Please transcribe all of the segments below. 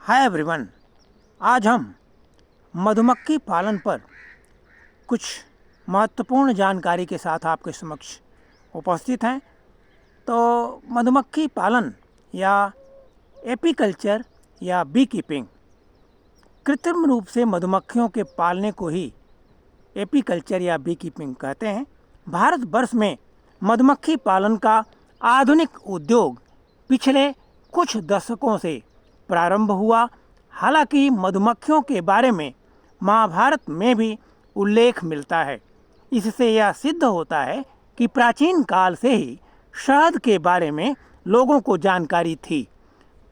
Hi everyone. आज हम मधुमक्खी पालन पर कुछ महत्वपूर्ण जानकारी के साथ आपके समक्ष उपस्थित हैं। तो मधुमक्खी पालन या एपीकल्चर या बी कीपिंग, कृत्रिम रूप से मधुमक्खियों के पालने को ही एपीकल्चर या बी कीपिंग कहते हैं। भारतवर्ष में मधुमक्खी पालन का आधुनिक उद्योग पिछले कुछ दशकों से प्रारंभ हुआ। हालांकि मधुमक्खियों के बारे में महाभारत में भी उल्लेख मिलता है। इससे यह सिद्ध होता है कि प्राचीन काल से ही शहद के बारे में लोगों को जानकारी थी।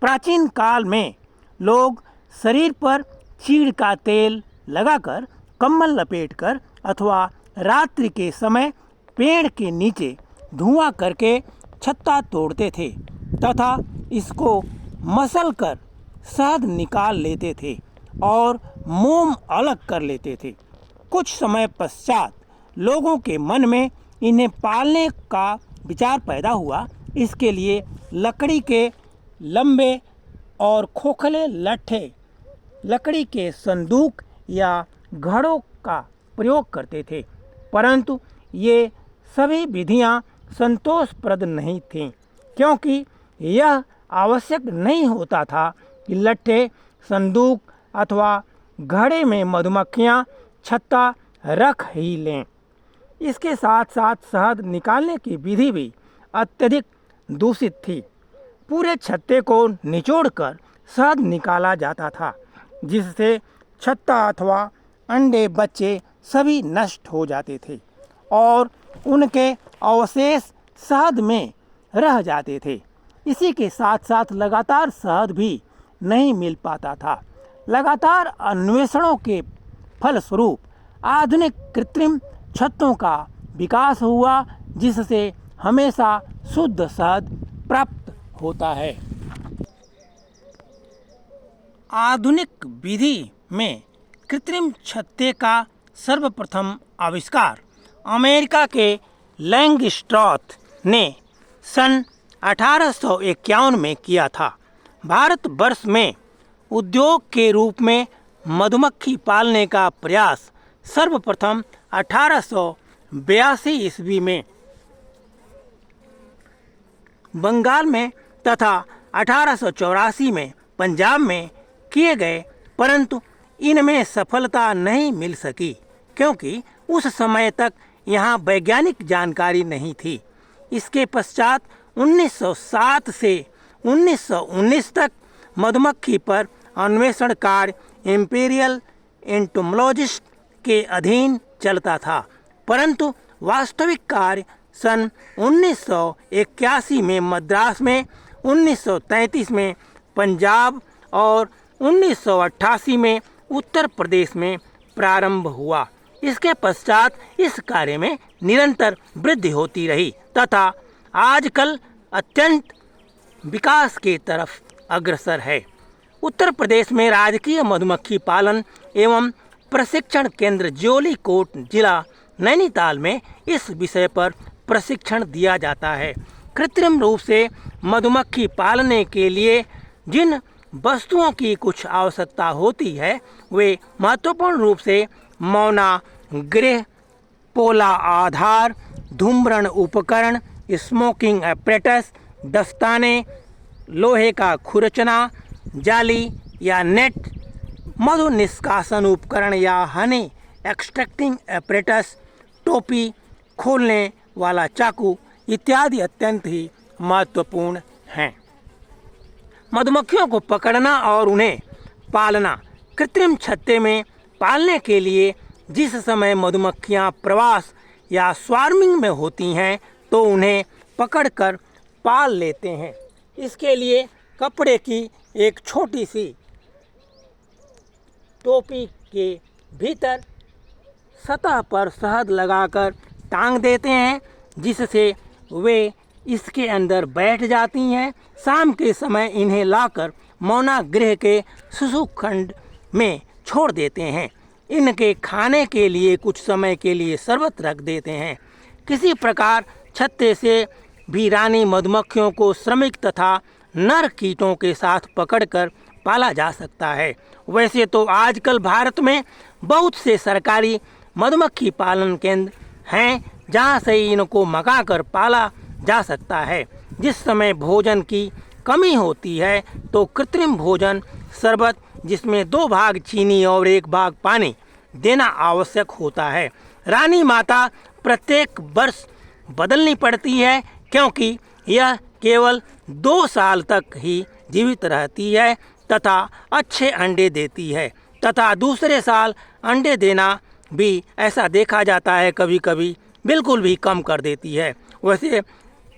प्राचीन काल में लोग शरीर पर चीड़ का तेल लगाकर, कंबल लपेटकर अथवा रात्रि के समय पेड़ के नीचे धुआं करके छत्ता तोड़ते थे तथा इसको मसल कर शहद निकाल लेते थे और मोम अलग कर लेते थे। कुछ समय पश्चात लोगों के मन में इन्हें पालने का विचार पैदा हुआ। इसके लिए लकड़ी के लंबे और खोखले लट्ठे, लकड़ी के संदूक या घड़ों का प्रयोग करते थे, परंतु ये सभी विधियां संतोषप्रद नहीं थीं, क्योंकि यह आवश्यक नहीं होता था कि लट्ठे, संदूक अथवा घड़े में मधुमक्खियां छत्ता रख ही लें। इसके साथ साथ शहद निकालने की विधि भी अत्यधिक दूषित थी। पूरे छत्ते को निचोड़कर शहद निकाला जाता था, जिससे छत्ता अथवा अंडे, बच्चे सभी नष्ट हो जाते थे और उनके अवशेष शहद में रह जाते थे। इसी के साथ साथ लगातार शहद भी नहीं मिल पाता था। लगातार अन्वेषणों के फलस्वरूप आधुनिक कृत्रिम छत्तों का विकास हुआ, जिससे हमेशा शुद्ध शहद प्राप्त होता है। आधुनिक विधि में कृत्रिम छत्ते का सर्वप्रथम आविष्कार अमेरिका के लैंगस्ट्रॉथ ने सन 1851 में किया था। भारतवर्ष में उद्योग के रूप में मधुमक्खी पालने का प्रयास सर्वप्रथम 1882 ईस्वी में बंगाल में तथा 1884 में पंजाब में किए गए, परंतु इनमें सफलता नहीं मिल सकी, क्योंकि उस समय तक यहाँ वैज्ञानिक जानकारी नहीं थी। इसके पश्चात 1907 से 1919 तक मधुमक्खी पर अन्वेषण कार्य इंपीरियल एंटोमोलॉजिस्ट के अधीन चलता था, परंतु वास्तविक कार्य सन 1981 में मद्रास में, 1933 में पंजाब और 1988 में उत्तर प्रदेश में प्रारंभ हुआ। इसके पश्चात इस कार्य में निरंतर वृद्धि होती रही तथा आजकल अत्यंत विकास की तरफ अग्रसर है। उत्तर प्रदेश में राजकीय मधुमक्खी पालन एवं प्रशिक्षण केंद्र जोलीकोट जिला नैनीताल में इस विषय पर प्रशिक्षण दिया जाता है। कृत्रिम रूप से मधुमक्खी पालने के लिए जिन वस्तुओं की कुछ आवश्यकता होती है, वे महत्वपूर्ण रूप से मौना गृह, पोला आधार, धूम्रण उपकरण, स्मोकिंग एपरेटस, दस्ताने, लोहे का खुरचना, जाली या नेट, मधु निष्कासन उपकरण या हनी एक्सट्रैक्टिंग एपरेटस, टोपी, खोलने वाला चाकू इत्यादि अत्यंत ही महत्वपूर्ण हैं। मधुमक्खियों को पकड़ना और उन्हें पालना। कृत्रिम छत्ते में पालने के लिए जिस समय मधुमक्खियां प्रवास या स्वार्मिंग में होती हैं, तो उन्हें पकड़कर पाल लेते हैं। इसके लिए कपड़े की एक छोटी सी टोपी के भीतर सतह पर शहद लगाकर टांग देते हैं, जिससे वे इसके अंदर बैठ जाती हैं। शाम के समय इन्हें लाकर मौना गृह के शिशु खंड में छोड़ देते हैं। इनके खाने के लिए कुछ समय के लिए शरबत रख देते हैं। किसी प्रकार छत्ते से भी रानी मधुमक्खियों को श्रमिक तथा नर कीटों के साथ पकड़कर पाला जा सकता है। वैसे तो आजकल भारत में बहुत से सरकारी मधुमक्खी पालन केंद्र हैं जहां से इनको मंगाकर पाला जा सकता है। जिस समय भोजन की कमी होती है तो कृत्रिम भोजन शरबत जिसमें 2 भाग चीनी और 1 भाग पानी देना आवश्यक होता है। रानी माता प्रत्येक वर्ष बदलनी पड़ती है क्योंकि यह केवल 2 साल तक ही जीवित रहती है तथा अच्छे अंडे देती है तथा दूसरे साल अंडे देना भी ऐसा देखा जाता है कभी कभी बिल्कुल भी कम कर देती है। वैसे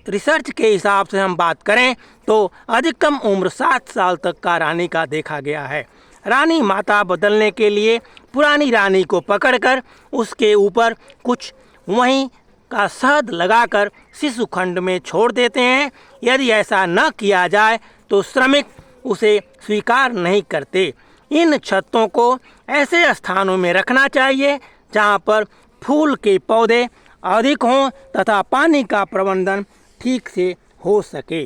रिसर्च के हिसाब से हम बात करें तो अधिकतम उम्र 7 साल तक का रानी का देखा गया है। रानी माता बदलने के लिए पुरानी रानी को पकड़कर उसके ऊपर कुछ वहीं का शहद लगाकर शिशु खंड में छोड़ देते हैं। यदि ऐसा न किया जाए तो श्रमिक उसे स्वीकार नहीं करते। इन छत्तों को ऐसे स्थानों में रखना चाहिए जहां पर फूल के पौधे अधिक हों तथा पानी का प्रबंधन ठीक से हो सके।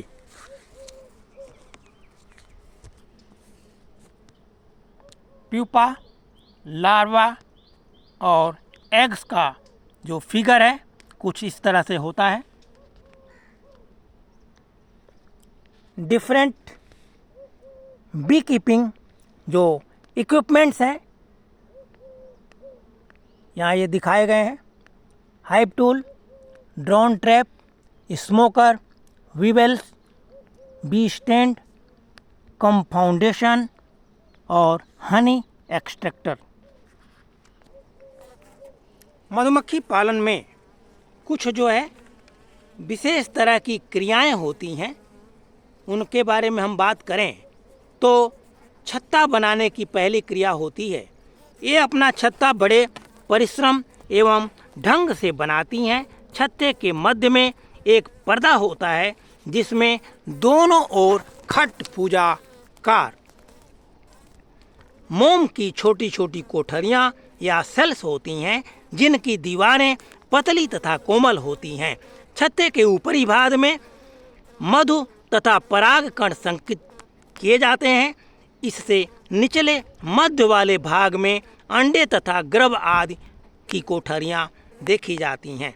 प्यूपा, लार्वा और एग्स का जो फिगर है कुछ इस तरह से होता है। डिफरेंट बी कीपिंग जो इक्विपमेंट्स हैं यहाँ ये दिखाए गए हैं। Hive tool, drone trap, smoker, veils, bee stand, कंपाउंडेशन और हनी एक्सट्रैक्टर। मधुमक्खी पालन में कुछ जो है विशेष तरह की क्रियाएं होती हैं, उनके बारे में हम बात करें तो छत्ता बनाने की पहली क्रिया होती है। ये अपना छत्ता बड़े परिश्रम एवं ढंग से बनाती हैं। छत्ते के मध्य में एक पर्दा होता है जिसमें दोनों ओर खट पूजाकार मोम की छोटी छोटी कोठरियां या सेल्स होती हैं जिनकी दीवारें पतली तथा कोमल होती हैं। छत्ते के ऊपरी भाग में मधु तथा पराग कण संचित किए जाते हैं। इससे निचले मध्य वाले भाग में अंडे तथा गर्भ आदि की कोठरियां देखी जाती हैं।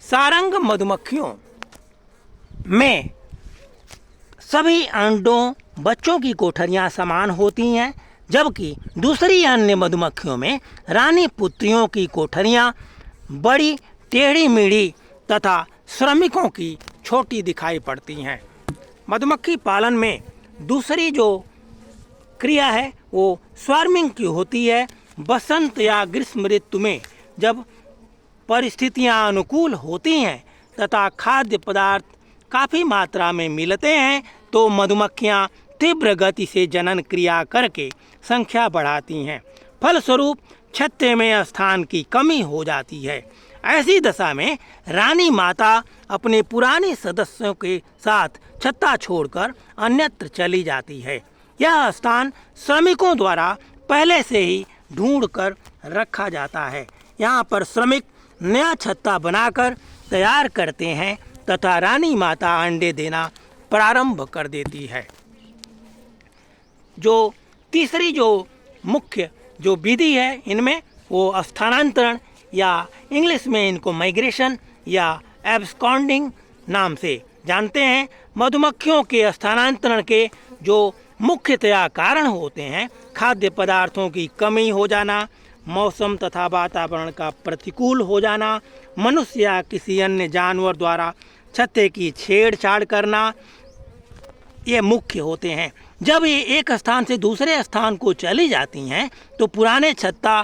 सारंग मधुमक्खियों में सभी अंडों बच्चों की कोठरियां समान होती हैं, जबकि दूसरी अन्य मधुमक्खियों में रानी पुत्रियों की कोठरियां बड़ी टेढ़ी मेढ़ी तथा श्रमिकों की छोटी दिखाई पड़ती हैं। मधुमक्खी पालन में दूसरी जो क्रिया है वो स्वार्मिंग की होती है। बसंत या ग्रीष्म ऋतु में जब परिस्थितियां अनुकूल होती हैं तथा खाद्य पदार्थ काफ़ी मात्रा में मिलते हैं तो मधुमक्खियां तीव्र गति से जनन क्रिया करके संख्या बढ़ाती हैं। फलस्वरूप छत्ते में स्थान की कमी हो जाती है। ऐसी दशा में रानी माता अपने पुराने सदस्यों के साथ छत्ता छोड़कर अन्यत्र चली जाती है। यह स्थान श्रमिकों द्वारा पहले से ही ढूंढकर रखा जाता है। यहाँ पर श्रमिक नया छत्ता बनाकर तैयार करते हैं तथा रानी माता अंडे देना प्रारंभ कर देती है। जो तीसरी जो मुख्य जो विधि है इनमें वो स्थानांतरण या इंग्लिश में इनको माइग्रेशन या एब्सकॉन्डिंग नाम से जानते हैं। मधुमक्खियों के स्थानांतरण के जो मुख्यतया कारण होते हैं खाद्य पदार्थों की कमी हो जाना, मौसम तथा वातावरण का प्रतिकूल हो जाना, मनुष्य या किसी अन्य जानवर द्वारा छत्ते की छेड़छाड़ करना, ये मुख्य होते हैं। जब ये एक स्थान से दूसरे स्थान को चली जाती हैं तो पुराने छत्ता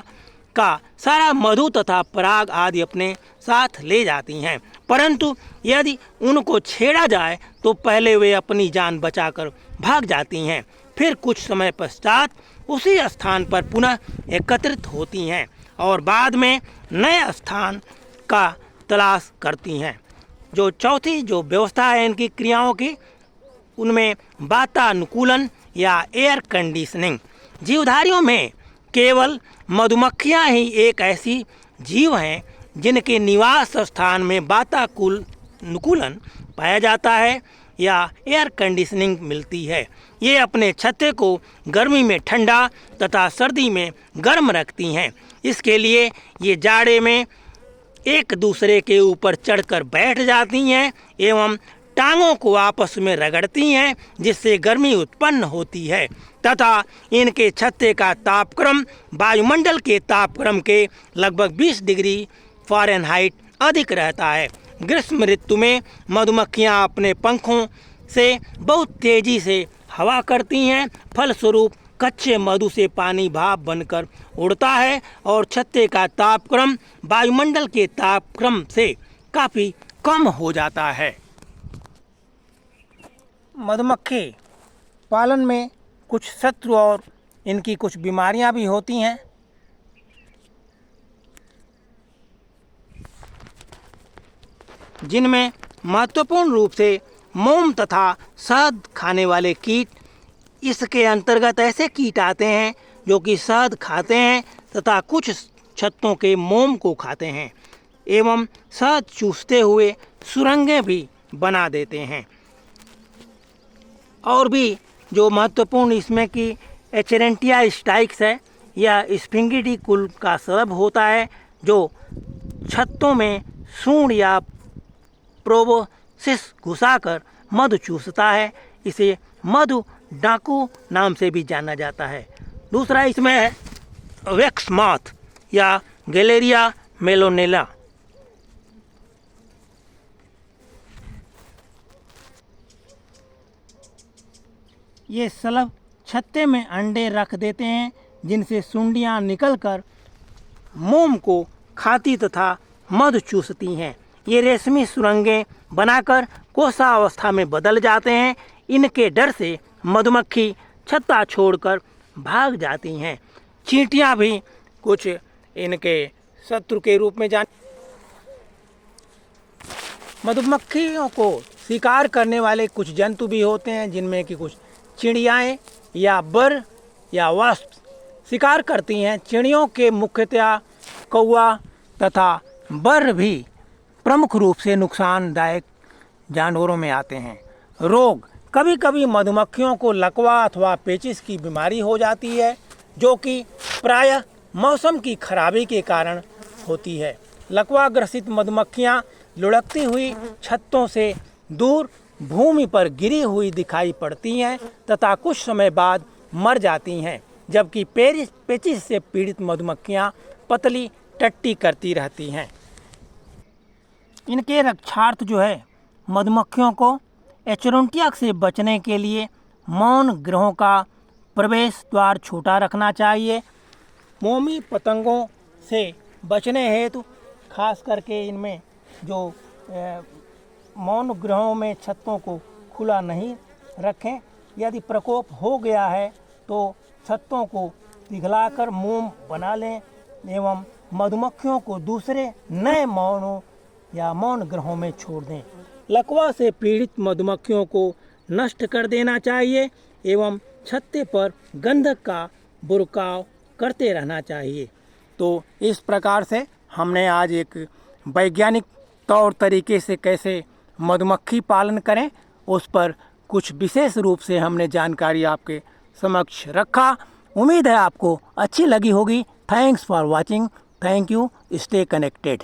का सारा मधु तथा पराग आदि अपने साथ ले जाती हैं, परंतु यदि उनको छेड़ा जाए तो पहले वे अपनी जान बचाकर भाग जाती हैं, फिर कुछ समय पश्चात उसी स्थान पर पुनः एकत्रित होती हैं और बाद में नए स्थान का तलाश करती हैं। जो चौथी जो व्यवस्था है इनकी क्रियाओं की, उनमें वातानुकूलन या एयर कंडीशनिंग। जीवधारियों में केवल मधुमक्खियां ही एक ऐसी जीव हैं जिनके निवास स्थान में वातानुकूलन पाया जाता है। या एयर कंडीशनिंग मिलती है। ये अपने छत्ते को गर्मी में ठंडा तथा सर्दी में गर्म रखती हैं। इसके लिए ये जाड़े में एक दूसरे के ऊपर चढ़कर बैठ जाती हैं एवं टांगों को आपस में रगड़ती हैं, जिससे गर्मी उत्पन्न होती है तथा इनके छत्ते का तापक्रम वायुमंडल के तापक्रम के लगभग 20 डिग्री फ़ारेनहाइट अधिक रहता है। ग्रीष्म ऋतु में मधुमक्खियां अपने पंखों से बहुत तेजी से हवा करती हैं, फलस्वरूप कच्चे मधु से पानी भाप बनकर उड़ता है और छत्ते का तापक्रम वायुमंडल के तापक्रम से काफ़ी कम हो जाता है। मधुमक्खी पालन में कुछ शत्रु और इनकी कुछ बीमारियां भी होती हैं, जिनमें महत्वपूर्ण रूप से मोम तथा शहद खाने वाले कीट। इसके अंतर्गत ऐसे कीट आते हैं जो कि शहद खाते हैं तथा कुछ छत्तों के मोम को खाते हैं एवं शहद चूसते हुए सुरंगें भी बना देते हैं। और भी जो महत्वपूर्ण इसमें कि एचेरेंटिया स्टाइक्स है, यह स्फिंगिडी कुल का शलभ होता है जो छत्तों में सूंड या प्रोबोसिस घुसाकर मधु चूसता है। इसे मधु डाकू नाम से भी जाना जाता है। दूसरा इसमें है वैक्स मॉथ या गैलेरिया मेलोनेला। ये शलभ छत्ते में अंडे रख देते हैं, जिनसे सुंडियां निकलकर मोम को खाती तथा मधु चूसती हैं। ये रेशमी सुरंगें बनाकर कोशावस्था में बदल जाते हैं। इनके डर से मधुमक्खी छत्ता छोड़कर भाग जाती हैं। चींटियां भी कुछ इनके शत्रु के रूप में मधुमक्खियों को शिकार करने वाले कुछ जंतु भी होते हैं, जिनमें कि कुछ चिड़ियाएँ या बर या वास्प शिकार करती हैं। चिड़ियों के मुख्यतया कौवा तथा बर भी प्रमुख रूप से नुकसानदायक जानवरों में आते हैं। रोग, कभी कभी मधुमक्खियों को लकवा अथवा पेचिश की बीमारी हो जाती है, जो कि प्रायः मौसम की खराबी के कारण होती है। लकवा ग्रसित मधुमक्खियां लुढ़कती हुई छत्तों से दूर भूमि पर गिरी हुई दिखाई पड़ती हैं तथा कुछ समय बाद मर जाती हैं, जबकि पेचिश से पीड़ित मधुमक्खियां पतली टट्टी करती रहती हैं। इनके रक्षार्थ जो है, मधुमक्खियों को एचेरोंटिया से बचने के लिए मौन ग्रहों का प्रवेश द्वार छोटा रखना चाहिए। मोमी पतंगों से बचने हेतु खास करके इनमें जो मौन ग्रहों में छत्तों को खुला नहीं रखें। यदि प्रकोप हो गया है तो छत्तों को पिघलाकर मोम बना लें एवं मधुमक्खियों को दूसरे नए मौनों या मौन ग्रहों में छोड़ दें। लकवा से पीड़ित मधुमक्खियों को नष्ट कर देना चाहिए एवं छत्ते पर गंधक का बुरकाव करते रहना चाहिए। तो इस प्रकार से हमने आज एक वैज्ञानिक तौर तरीके से कैसे मधुमक्खी पालन करें उस पर कुछ विशेष रूप से हमने जानकारी आपके समक्ष रखा। उम्मीद है आपको अच्छी लगी होगी। Thanks for watching. Thank you. Stay connected.